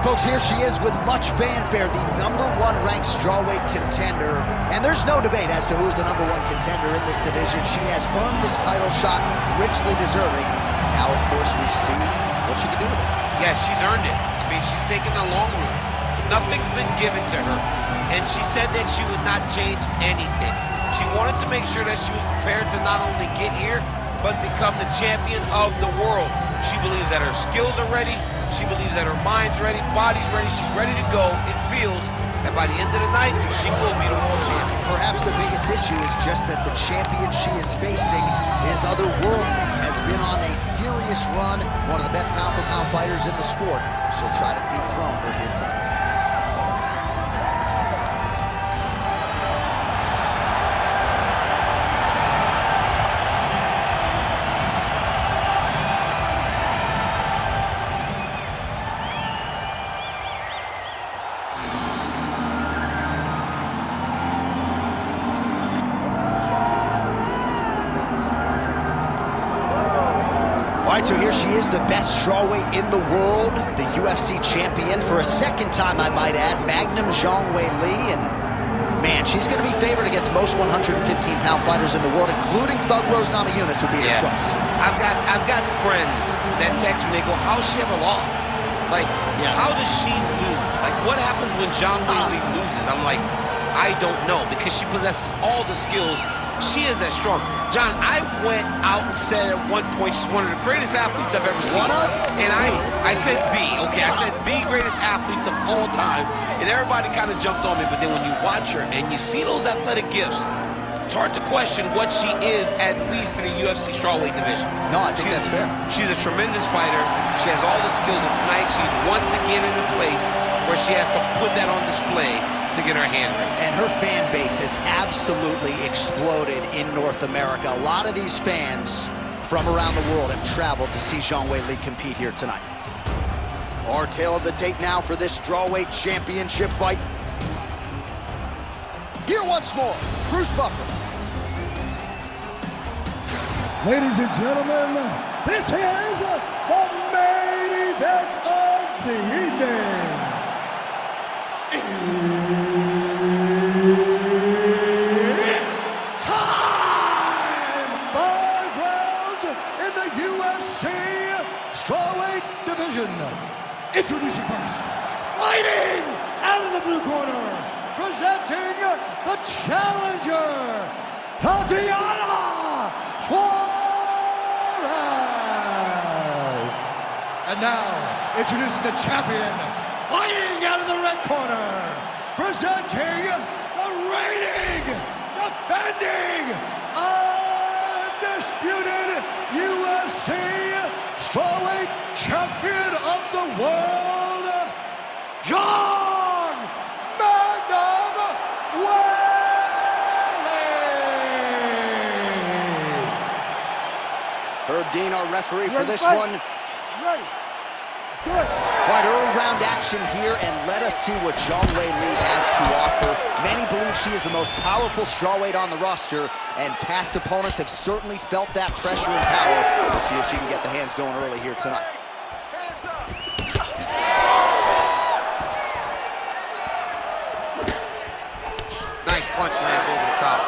right, folks, here she is with much fanfare, the #1 ranked strawweight contender. And there's no debate as to who is the #1 contender in this division. She has earned this title shot, richly deserving. Now, of course, we see what she can do with it. Yeah, she's earned it. I mean, she's taken the long route. Nothing's been given to her. And she said that she would not change anything. She wanted to make sure that she was prepared to not only get here, but become the champion of the world. She believes that her skills are ready. She believes that her mind's ready, body's ready. She's ready to go. It feels that by the end of the night, she will be the world champion. Perhaps the biggest issue is just that the champion she is facing is otherworldly, has been on a serious run, one of the best pound-for-pound fighters in the sport. She'll try to dethrone her here tonight. All right, so here she is, the best strawweight in the world, the UFC champion for a second time, I might add, Magnum Zhang Weili, and man, she's going to be favored against most 115-pound fighters in the world, including Thug Rose Namajunas, who beat her twice. I've got friends that text me, they go, how's she ever lost? Like, how does she lose? Like, what happens when Zhang Weili loses? I'm like, I don't know, because she possesses all the skills. She is that strong. John, I went out and said at one point she's one of the greatest athletes I've ever seen. And I said okay, I said the greatest athletes of all time. And everybody kind of jumped on me, but then when you watch her and you see those athletic gifts, it's hard to question what she is, at least in the UFC strawweight division. No, I think that's fair. She's a tremendous fighter. She has all the skills, and tonight she's once again in a place where she has to put that on display to get her hand raised. And her fan base has absolutely exploded in North America. A lot of these fans from around the world have traveled to see Zhang Weili compete here tonight. Our tale of the tape now for this strawweight championship fight. Here once more, Bruce Buffer. Ladies and gentlemen, this is the main event of the evening. It's time! 5 rounds in the UFC strawweight division. Introducing first, fighting out of the blue corner, presenting the challenger, Tatiana Suarez. And now, introducing the champion, fighting out of the red corner, presenting the reigning, defending, undisputed UFC strawweight champion of the world, Zhang Magnum Weili. Herb Dean, our referee for this Ready, one. Ready. Good. All right, early round action here, and let us see what Zhang Weili has to offer. Many believe she is the most powerful strawweight on the roster, and past opponents have certainly felt that pressure and power. We'll see if she can get the hands going early here tonight. Nice punch lands over the top.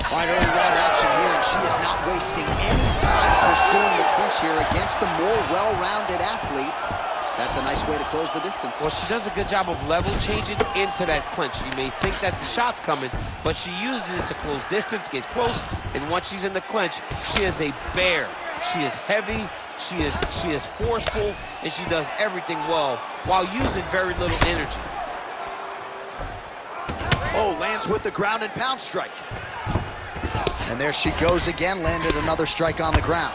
All right, early round action here, and she is not wasting any time pursuing the clinch here against the more well-rounded athlete. That's a nice way to close the distance. Well, she does a good job of level changing into that clinch. You may think that the shot's coming, but she uses it to close distance, get close, and once she's in the clinch, she is a bear. She is heavy, she is forceful, and she does everything well while using very little energy. Oh, lands with the ground and pound strike. And there she goes again, landed another strike on the ground.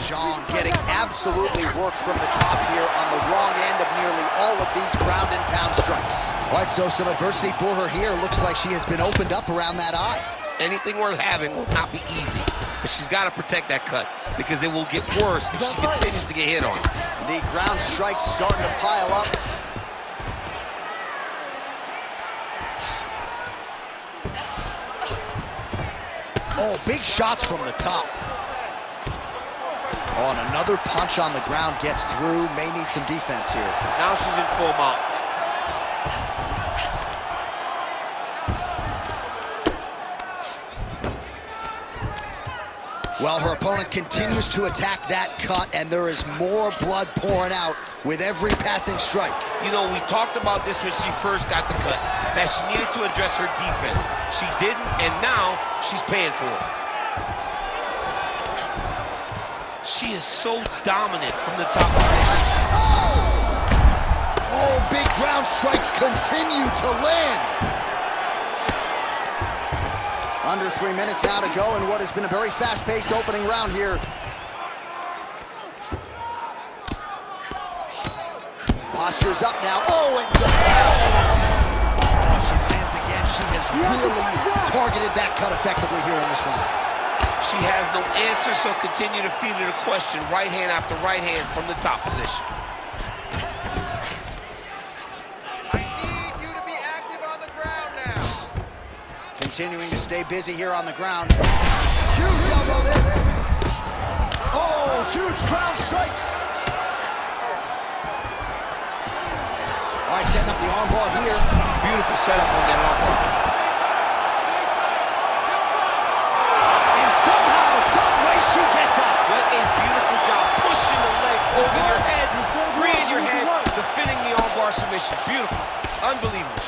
Zhang getting absolutely worked from the top here on the wrong end of nearly all of these ground and pound strikes. All right, so some adversity for her here. Looks like she has been opened up around that eye. Anything worth having will not be easy, but she's got to protect that cut because it will get worse if she continues to get hit on. The ground strikes starting to pile up. Oh, big shots from the top. Oh, and another punch on the ground gets through. May need some defense here. Now she's in full mount. Well, her opponent continues to attack that cut, and there is more blood pouring out with every passing strike. You know, we talked about this when she first got the cut, that she needed to address her defense. She didn't, and now she's paying for it. She is so dominant from the top of the head. Oh, big ground strikes continue to land. Under 3 minutes now to go in what has been a very fast-paced opening round here. Posture's up now. Oh, and she lands again. She has really targeted that cut effectively here in this round. She has no answer, so continue to feed her the question, right hand after right hand from the top position. Continuing to stay busy here on the ground. Huge elbow there. Oh, huge ground strikes. All right, setting up the armbar here. Beautiful setup on that armbar. And somehow, some way she gets up. What a beautiful job, pushing the leg over your head, freeing your head, defending the armbar submission. Beautiful, unbelievable.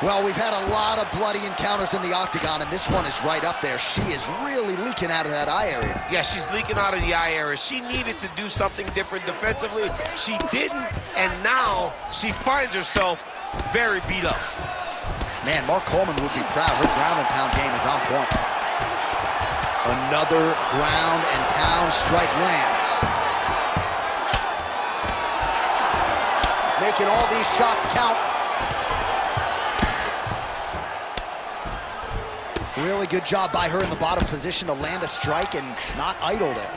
Well, we've had a lot of bloody encounters in the octagon, and this one is right up there. She is really leaking out of that eye area. Yeah, she's leaking out of the eye area. She needed to do something different defensively. She didn't, and now she finds herself very beat up. Man, Mark Coleman would be proud. Her ground and pound game is on point. Another ground and pound strike lands. Making all these shots count. Really good job by her in the bottom position to land a strike and not idle there.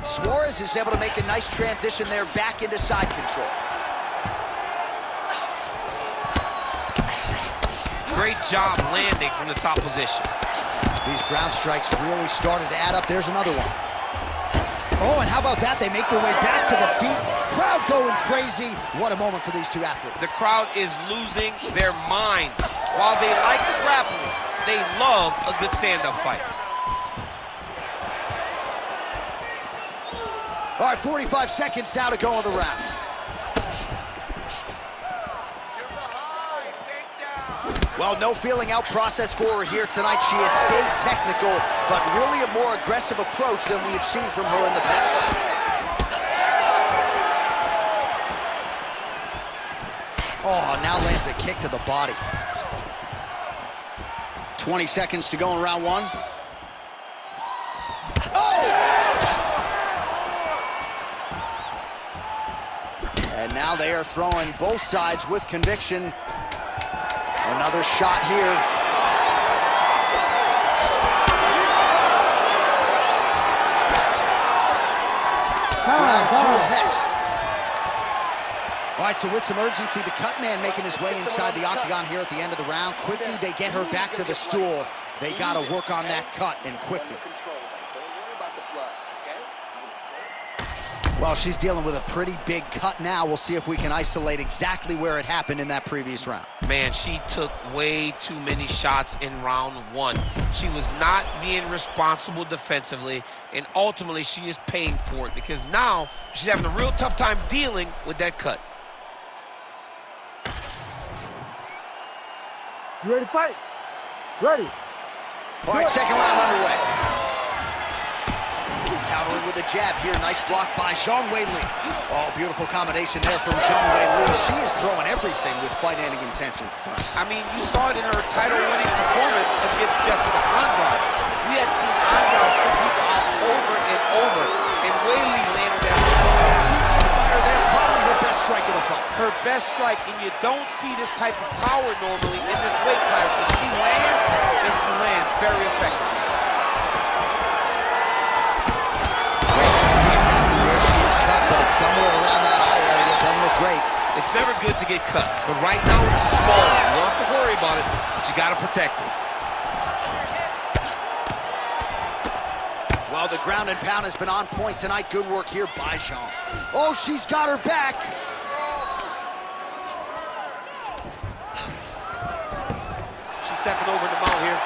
Suarez is able to make a nice transition there back into side control. Great job landing from the top position. These ground strikes really started to add up. There's another one. Oh, and how about that? They make their way back to the feet. Crowd going crazy. What a moment for these two athletes. The crowd is losing their mind. While they like the grappling, they love a good stand-up fight. All right, 45 seconds now to go in the round. Well, no feeling out process for her here tonight. She has stayed technical, but really a more aggressive approach than we have seen from her in the past. Oh, now lands a kick to the body. 20 seconds to go in round one. Oh! And now they are throwing both sides with conviction. Another shot here. Round two is next. All right, so with some urgency, the cut man making his way inside the octagon here at the end of the round. Quickly, they get her back to the stool. They got to work on that cut, and quickly. Well, she's dealing with a pretty big cut now. We'll see if we can isolate exactly where it happened in that previous round. Man, she took way too many shots in round one. She was not being responsible defensively, and ultimately she is paying for it because now she's having a real tough time dealing with that cut. You ready to fight? Ready. All right, second round underway. Countering with a jab here. Nice block by Zhang Weili. Oh, beautiful combination there from Zhang Weili. She is throwing everything with fight-ending intentions. I mean, you saw it in her title-winning performance against Jessica Andrade. We had seen Andrade put people out over and over, and Weili landed that There, probably her best strike of the fight. her best strike, and you don't see this type of power normally in this weight class, but she lands, and she lands very effectively. Somewhere around that eye area, it doesn't look great. It's never good to get cut, but right now it's small. You don't have to worry about it, but you got to protect it. Well, Oh, the ground and pound has been on point tonight. Good work here by Zhang. Oh, she's got her back. She's stepping over the mount here.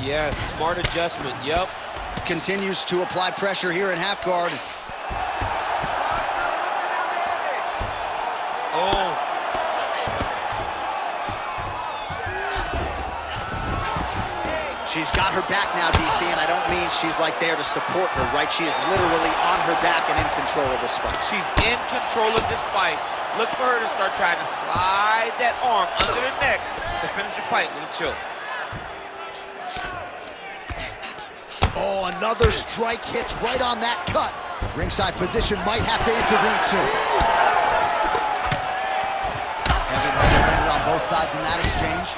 Yes, smart adjustment, yep. Continues to apply pressure here in half guard. Oh. She's got her back now, DC, and I don't mean she's like there to support her, right? She is literally on her back and in control of this fight. She's in control of this fight. Look for her to start trying to slide that arm under the neck to finish the fight with a choke. Oh, another strike hits right on that cut. Ringside position might have to intervene soon. Heavy leather landed on both sides in that exchange.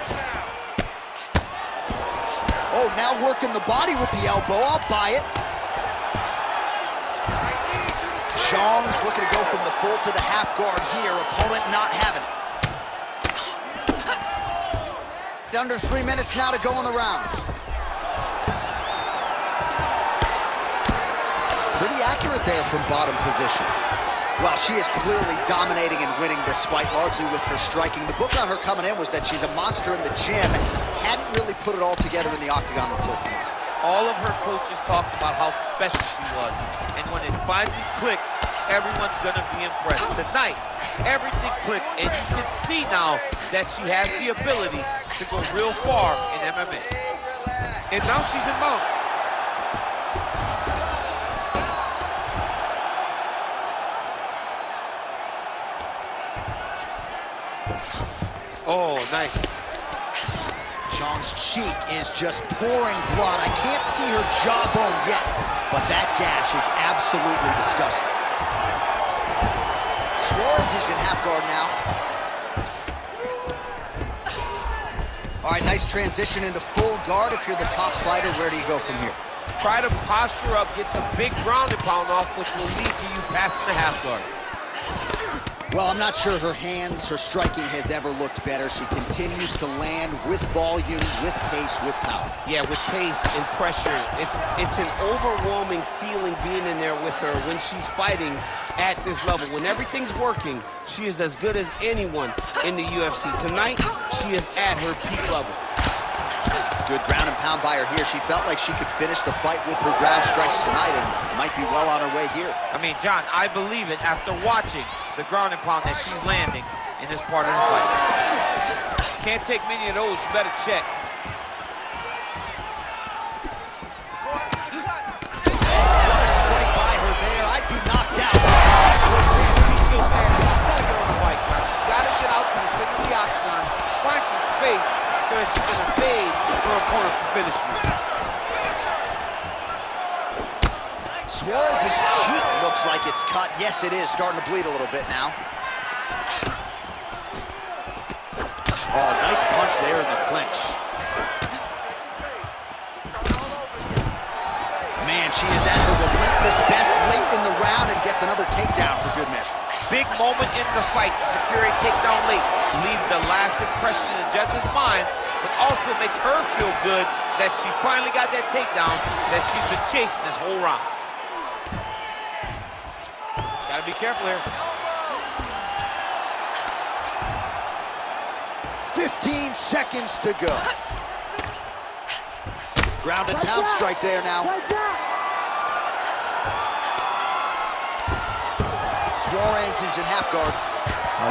Oh, now working the body with the elbow. I'll buy it. Zhang's looking to go from the full to the half guard here. Opponent not having it. Under 3 minutes now to go in the round. Pretty accurate there from bottom position. Well, she is clearly dominating and winning this fight, largely with her striking. The book on her coming in was that she's a monster in the gym and hadn't really put it all together in the octagon until tonight. All of her coaches talked about how special she was. And when it finally clicks, everyone's gonna be impressed. Tonight, everything clicked, and you can see now that she has the ability to go real far in MMA. And now she's in mount. Oh, nice. Zhang's cheek is just pouring blood. I can't see her jawbone yet, but that gash is absolutely disgusting. Suarez is in half guard now. All right, nice transition into full guard. If you're the top fighter, where do you go from here? Try to posture up, get some big ground and pound off, which will lead to you passing the half guard. Well, I'm not sure her hands, her striking has ever looked better. She continues to land with volume, with pace, with power. Yeah, with pace and pressure. It's an overwhelming feeling being in there with her when she's fighting at this level. When everything's working, she is as good as anyone in the UFC. Tonight, she is at her peak level. Good ground and pound by her here. She felt like she could finish the fight with her ground strikes tonight and might be well on her way here. I mean, John, I believe it after watching the ground and pound that she's landing in this part of the fight. Can't take many of those. You better check. What a strike by her there. I'd be knocked out. She's still standing. She's got to get on the fight, John. She's got to get out to the center of the octagon, find some space so that she can evade her opponent from finishing her. Suarez's cheek looks like it's cut. Yes, it is. Starting to bleed a little bit now. Oh, nice punch there in the clinch. Man, she is at her relentless best late in the round and gets another takedown for good measure. Big moment in the fight to secure a takedown late. Leaves the last impression in the judge's mind, but also makes her feel good that she finally got that takedown that she's been chasing this whole round. Gotta be careful here. 15 seconds to go. Ground and pound strike there now. Suarez is in half guard.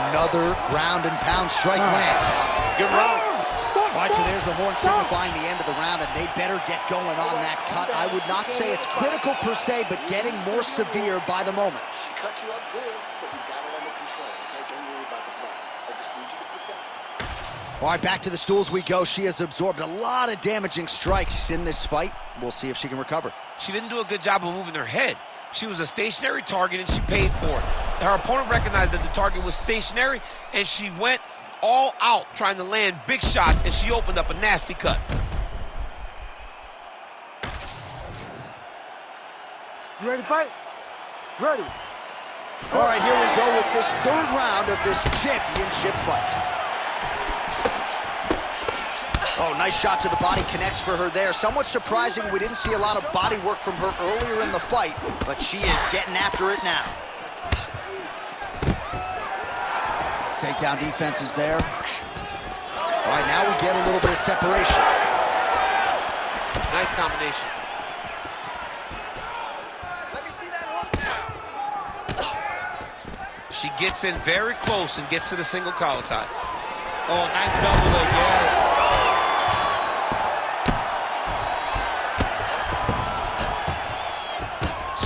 Another ground and pound strike lands. Good round. All right, so there's the horn signifying the end of the round, and they better get going on that cut. I would not say it's critical per se, but getting more severe by the moment. She cut you up good, but we got it under control, okay? Don't worry about the blood. I just need you to protect her. All right, back to the stools we go. She has absorbed a lot of damaging strikes in this fight. We'll see if she can recover. She didn't do a good job of moving her head. She was a stationary target, and she paid for it. Her opponent recognized that the target was stationary, and she went all out trying to land big shots, and she opened up a nasty cut. You ready to fight? Ready. All right, here we go with this third round of this championship fight. Oh, nice shot to the body, connects for her there. Somewhat surprising, we didn't see a lot of body work from her earlier in the fight, but she is getting after it now. Takedown defense is there. All right, now we get a little bit of separation. Nice combination. Let me see that hook now. She gets in very close and gets to the single collar tie. Oh, nice double leg, yes.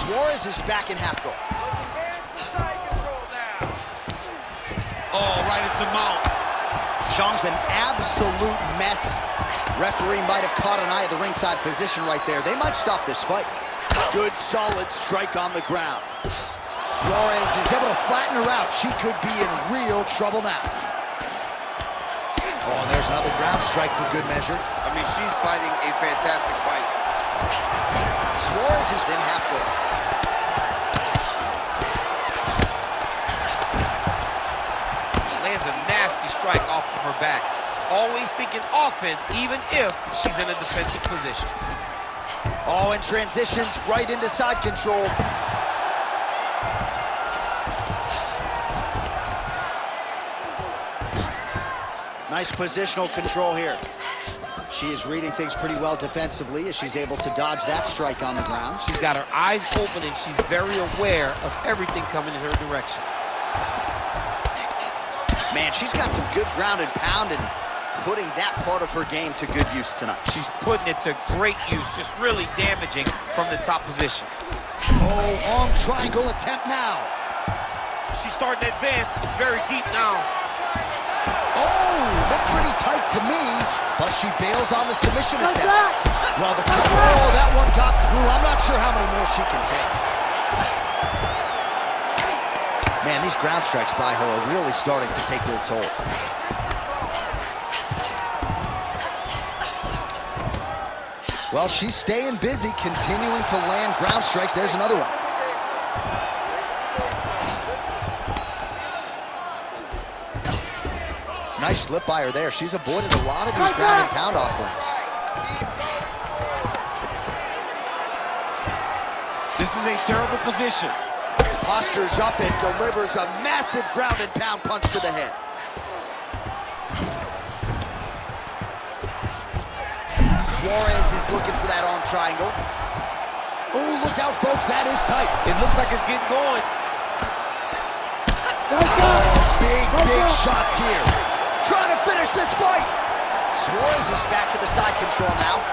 Suarez is back in half guard. Let's advance the side control now. Oh, right into mount. Zhang's an absolute mess. Referee might have caught an eye of the ringside position right there. They might stop this fight. Good, solid strike on the ground. Suarez is able to flatten her out. She could be in real trouble now. Oh, and there's another ground strike for good measure. I mean, she's fighting a fantastic fight. Suarez is in half guard. Lands a nasty strike off of her back. Always thinking offense, even if she's in a defensive position. Oh, and transitions right into side control. Nice positional control here. She is reading things pretty well defensively as she's able to dodge that strike on the ground. She's got her eyes open and she's very aware of everything coming in her direction. Man, she's got some good ground and pound and putting that part of her game to good use tonight. She's putting it to great use, just really damaging from the top position. Oh, arm triangle attempt now. She's starting to advance. It's very deep now. Oh, looked pretty tight to me, but she bails on the submission attempt. Well, oh, that one got through. I'm not sure how many more she can take. Man, these ground strikes by her are really starting to take their toll. Well, she's staying busy, continuing to land ground strikes. There's another one. Nice slip by her there. She's avoided a lot of these ground and pound offerings. This is a terrible position. Postures up and delivers a massive ground and pound punch to the head. Suarez is looking for that arm triangle. Oh, look out, folks. That is tight. It looks like it's getting going. Oh, big shots here. Trying to finish this fight. Suarez is back to the side control now.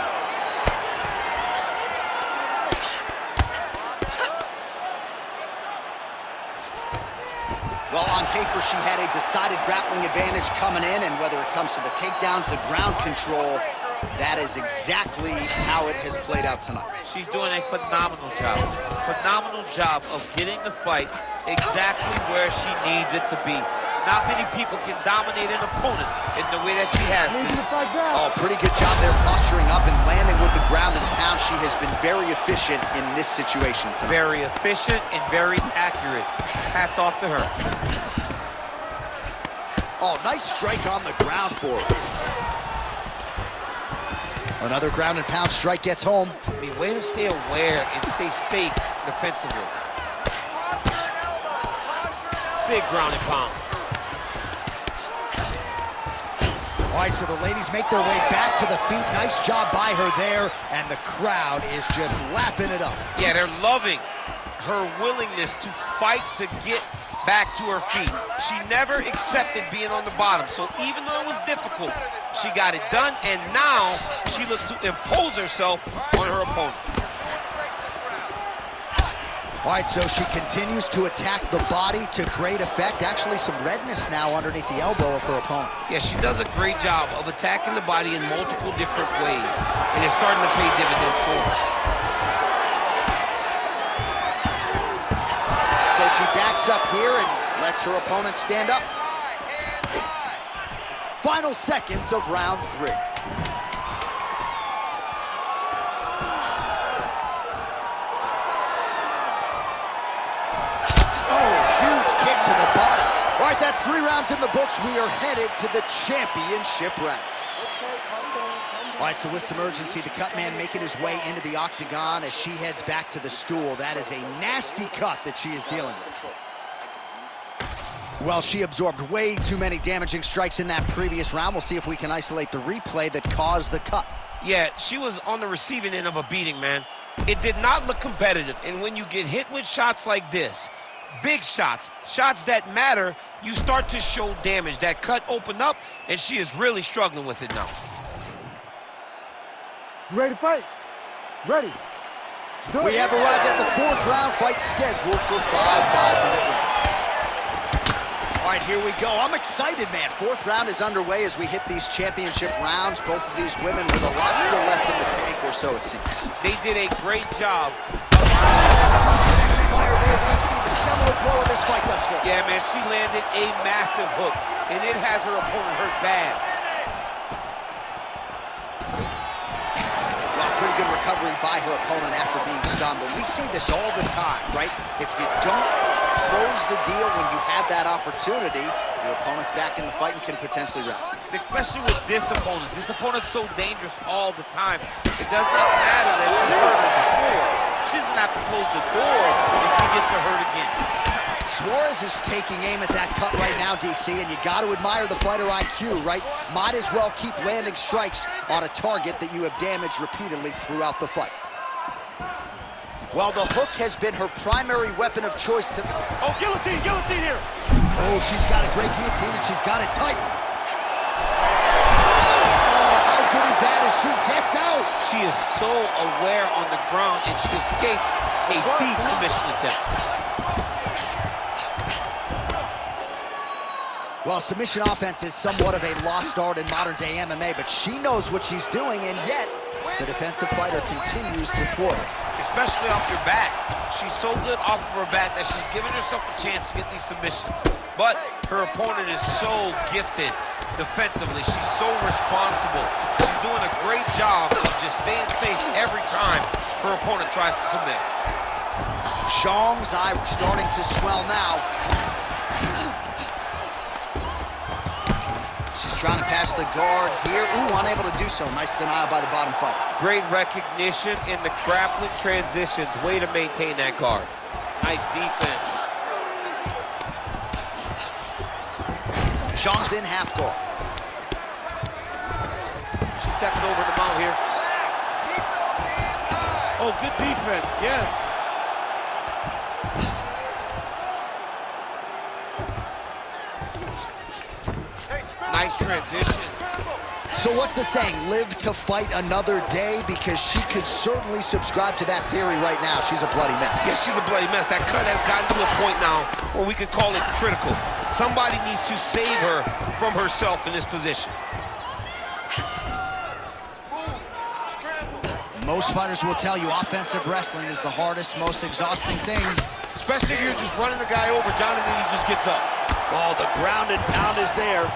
Well, on paper, she had a decided grappling advantage coming in, and whether it comes to the takedowns, the ground control, that is exactly how it has played out tonight. She's doing a phenomenal job. Phenomenal job of getting the fight exactly where she needs it to be. Not many people can dominate an opponent in the way that she has. Oh, pretty good job there, posturing up and landing with the ground and pound. She has been very efficient in this situation tonight. Very efficient and very accurate. Hats off to her. Oh, nice strike on the ground for her. Another ground and pound strike gets home. I mean, way to stay aware and stay safe defensively. Big ground and pound. All right, so the ladies make their way back to the feet. Nice job by her there, and the crowd is just lapping it up. Yeah, they're loving her willingness to fight to get back to her feet. She never accepted being on the bottom, so even though it was difficult, she got it done, and now she looks to impose herself on her opponent. All right, so she continues to attack the body to great effect. Actually, some redness now underneath the elbow of her opponent. Yeah, she does a great job of attacking the body in multiple different ways, and it's starting to pay dividends for her. So she backs up here and lets her opponent stand up. Final seconds of round 3. All right, that's 3 rounds in the books. We are headed to the championship rounds. Okay, calm down. All right, so with some urgency, the cut man making his way into the octagon as she heads back to the stool. That is a nasty cut that she is dealing with. Well, she absorbed way too many damaging strikes in that previous round. We'll see if we can isolate the replay that caused the cut. Yeah, she was on the receiving end of a beating, man. It did not look competitive, and when you get hit with shots like this, big shots, shots that matter, you start to show damage. That cut opened up, and she is really struggling with it now. You ready to fight? Ready. We have arrived at the 4th round fight scheduled for 5 5-minute rounds. All right, here we go. I'm excited, man. 4th round is underway as we hit these championship rounds. Both of these women with a lot still left in the tank, or so it seems. They did a great job. We see the seminal blow of this fight thus far. Yeah, man, she landed a massive hook, and it has her opponent hurt bad. Pretty good recovery by her opponent after being stunned. But we see this all the time, right? If you don't close the deal when you have that opportunity, your opponent's back in the fight and can potentially rout. Especially with this opponent. This opponent's so dangerous all the time. It does not matter that she hurt her before. She doesn't have to close the door if she gets her hurt again. Suarez is taking aim at that cut right now, DC, and you got to admire the fighter IQ, right? Might as well keep landing strikes on a target that you have damaged repeatedly throughout the fight. Well, the hook has been her primary weapon of choice tonight. Oh, guillotine here. Oh, she's got a great guillotine, and she's got it tight. Oh, how good is that as she gets out? She is so aware on the ground, and she escapes a deep submission attempt. Well, submission offense is somewhat of a lost art in modern-day MMA, but she knows what she's doing, and yet the defensive fighter continues to thwart her. Especially off your back. She's so good off of her back that she's giving herself a chance to get these submissions. But her opponent is so gifted defensively. She's so responsible. She's doing a great job of just staying safe every time her opponent tries to submit. Zhang's eye starting to swell now. She's trying to pass the guard here. Ooh, unable to do so. Nice denial by the bottom fighter. Great recognition in the grappling transitions. Way to maintain that guard. Nice defense. Zhang's in half guard. She's stepping over the mount here. Oh, good defense, yes. Nice transition. So what's the saying? Live to fight another day? Because she could certainly subscribe to that theory right now. She's a bloody mess. Yeah, she's a bloody mess. That cut has gotten to a point now where we could call it critical. Somebody needs to save her from herself in this position. Most fighters will tell you offensive wrestling is the hardest, most exhausting thing. Especially if you're just running the guy over, John, and then he just gets up. Oh, the ground and pound is there.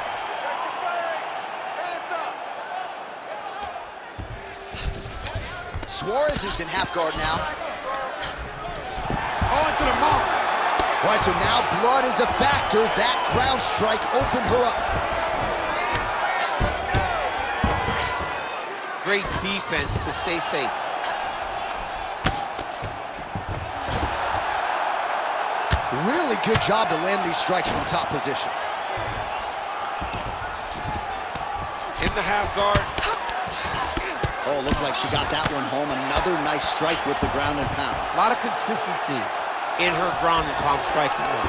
Suarez is in half guard now. Oh, into the mount. All right, so now blood is a factor. That ground strike opened her up. Great defense to stay safe. Really good job to land these strikes from top position. In the half guard. Oh, looked like she got that one home. Another nice strike with the ground and pound. A lot of consistency in her ground and pound striking now.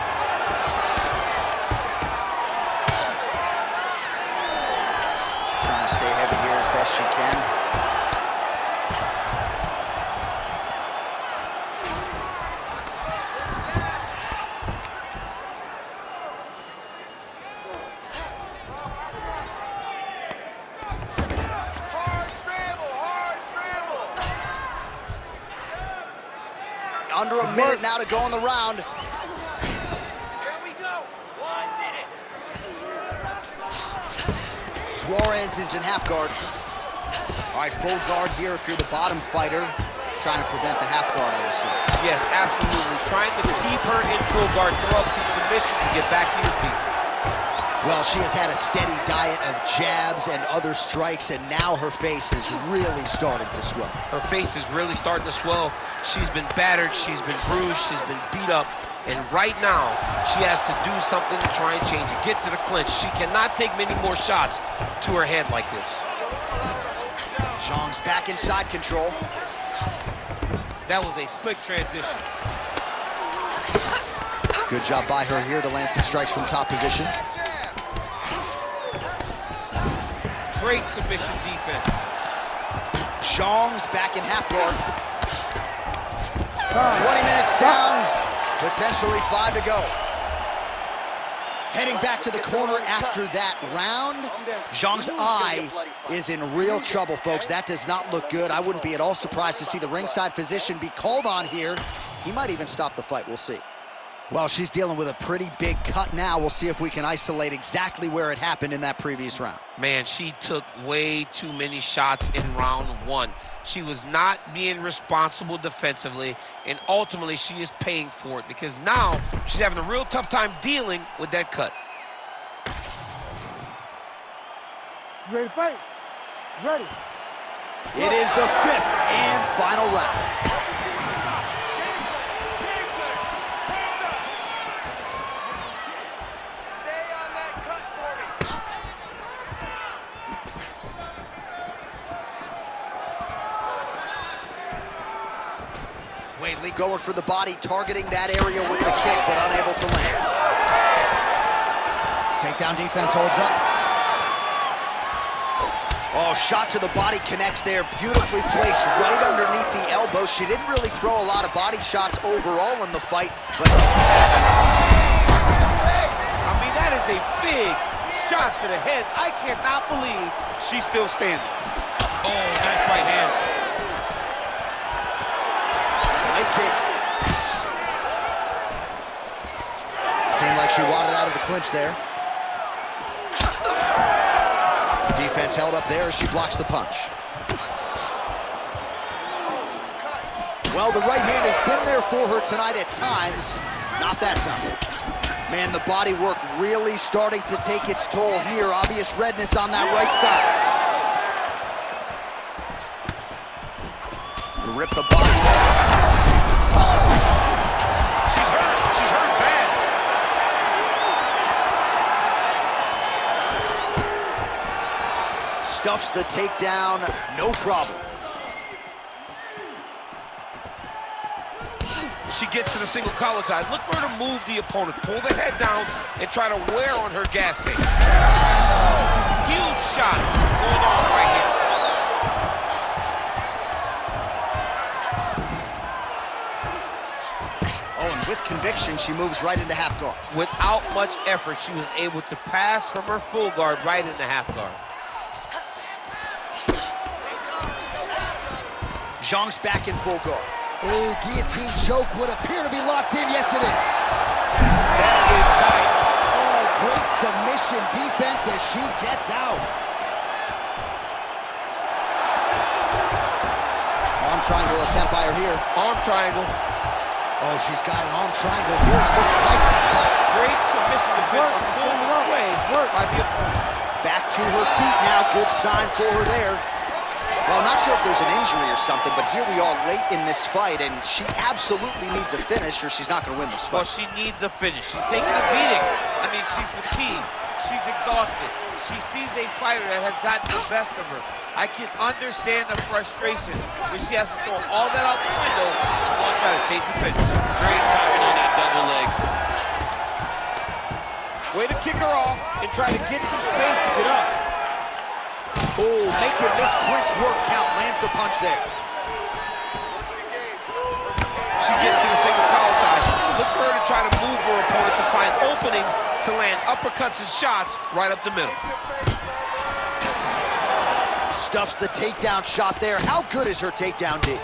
Trying to stay heavy here as best she can. Under a minute now to go in the round. Here we go. 1 minute. Suarez is in half guard. All right, full guard here if you're the bottom fighter. Trying to prevent the half guard, I would assume. Yes, absolutely. Trying to keep her in full guard, throw up some submissions to get back to your feet. Well, she has had a steady diet of jabs and other strikes, and now her face is really starting to swell. Her face is really starting to swell. She's been battered, she's been bruised, she's been beat up, and right now, she has to do something to try and change it, get to the clinch. She cannot take many more shots to her head like this. Zhang's back in side control. That was a slick transition. Good job by her here to land some strikes from top position. Great submission defense. Zhang's back in half guard. 20 minutes down, potentially 5 to go. Heading back to the corner after that round. Zhang's eye is in real trouble, folks. That does not look good. I wouldn't be at all surprised to see the ringside physician be called on here. He might even stop the fight. We'll see. Well, she's dealing with a pretty big cut now. We'll see if we can isolate exactly where it happened in that previous round. Man, she took way too many shots in round 1. She was not being responsible defensively, and ultimately she is paying for it because now she's having a real tough time dealing with that cut. You ready to fight? Ready. It is the 5th and final round. Weili going for the body, targeting that area with the kick, but unable to land. Takedown defense holds up. Oh, shot to the body connects there. Beautifully placed right underneath the elbow. She didn't really throw a lot of body shots overall in the fight, but... I mean, that is a big shot to the head. I cannot believe she's still standing. Oh, nice right hand. Leg kick. Seemed like she wadded out of the clinch there. Defense held up there as she blocks the punch. Well, the right hand has been there for her tonight at times. Not that time. Man, the body work really starting to take its toll here. Obvious redness on that right side. Rip the body. She's hurt. She's hurt bad. Stuffs the takedown, no problem. She gets to the single collar tie. Look for her to move the opponent. Pull the head down and try to wear on her gas tank. Huge shot going on right here. Oh, and with conviction, she moves right into half guard. Without much effort, she was able to pass from her full guard right into half guard. Zhang's back in full guard. Oh, guillotine choke would appear to be locked in. Yes, it is. That is tight. Oh, great submission defense as she gets out. Arm triangle attempt by her here. Arm triangle. Oh, she's got an arm triangle here. It looks tight. Great submission defense on full display by the opponent. Back to her feet now. Good sign for her there. Well, I'm not sure if there's an injury or something, but here we are late in this fight, and she absolutely needs a finish or she's not going to win this fight. Well, she needs a finish. She's taking a beating. I mean, she's fatigued. She's exhausted. She sees a fighter that has gotten the best of her. I can understand the frustration when she has to throw all that out the window and go and try to chase the finish. Great timing on that double leg. Way to kick her off and try to get some space to get up. Oh, making this clinch work count. Lands the punch there. She gets to the single collar tie. Look for her to try to move her opponent to find openings to land uppercuts and shots right up the middle. Stuffs the takedown shot there. How good is her takedown, D?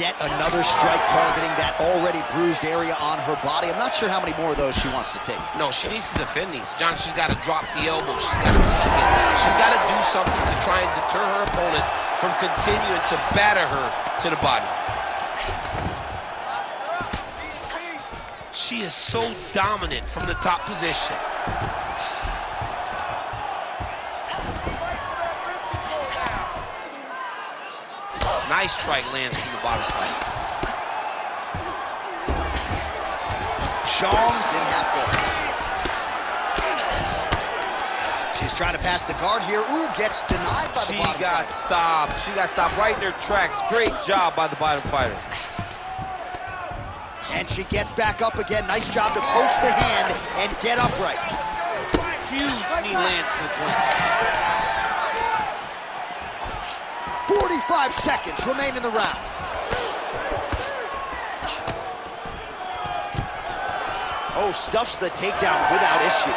Yet another strike targeting that already bruised area on her body. I'm not sure how many more of those she wants to take. No, she needs to defend these. John, she's got to drop the elbow. She's got to tuck it. She's got to do something to try and deter her opponent from continuing to batter her to the body. She is so dominant from the top position. Nice strike lands from the bottom fight. Zhang's in half guard. She's trying to pass the guard here. Ooh, gets denied by the bottom fighter. She got stopped. She got stopped right in her tracks. Great job by the bottom fighter. And she gets back up again. Nice job to post the hand and get upright. Huge knee lands to the clinch. 45 seconds remain in the round. Oh, stuffs the takedown without issue.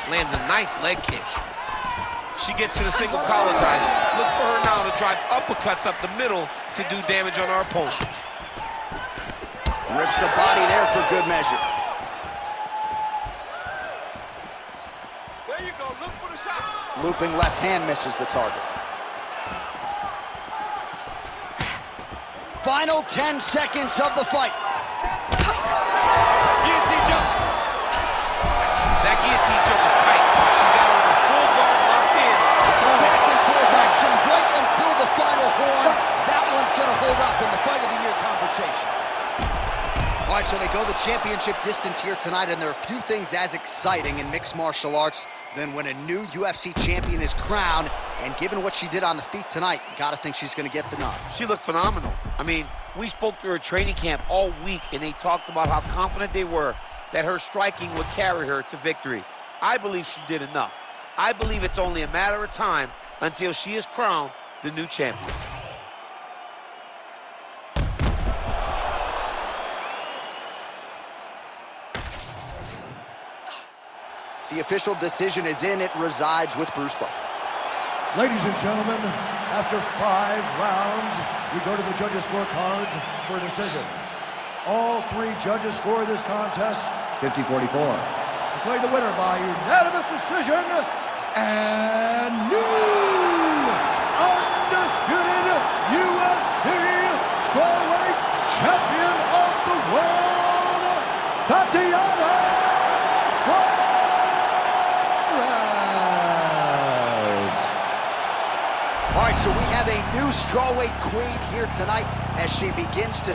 Lands a nice leg kick. She gets to the single collar tie. Look for her now to drive uppercuts up the middle to do damage on our opponent. Rips the body there for good measure. There you go, look for the shot. Looping left hand misses the target. Final 10 seconds of the fight. Guillotine jump. That guillotine jump is tight. She's got her in a full guard locked in. Back and forth action right until the final horn. That one's going to hold up in the fight of the year conversation. All right, so they go the championship distance here tonight, and there are few things as exciting in mixed martial arts than when a new UFC champion is crowned. And given what she did on the feet tonight, gotta think she's gonna get the nod. She looked phenomenal. I mean, we spoke to her training camp all week, and they talked about how confident they were that her striking would carry her to victory. I believe she did enough. I believe it's only a matter of time until she is crowned the new champion. The official decision is in. It resides with Bruce Buffer. Ladies and gentlemen, after 5 rounds, we go to the judges' scorecards for a decision. All 3 judges score this contest 50-44. Declared the winner by unanimous decision, and new undisputed UFC strawweight champion of the world, Tatiana. All right, so we have a new strawweight queen here tonight as she begins to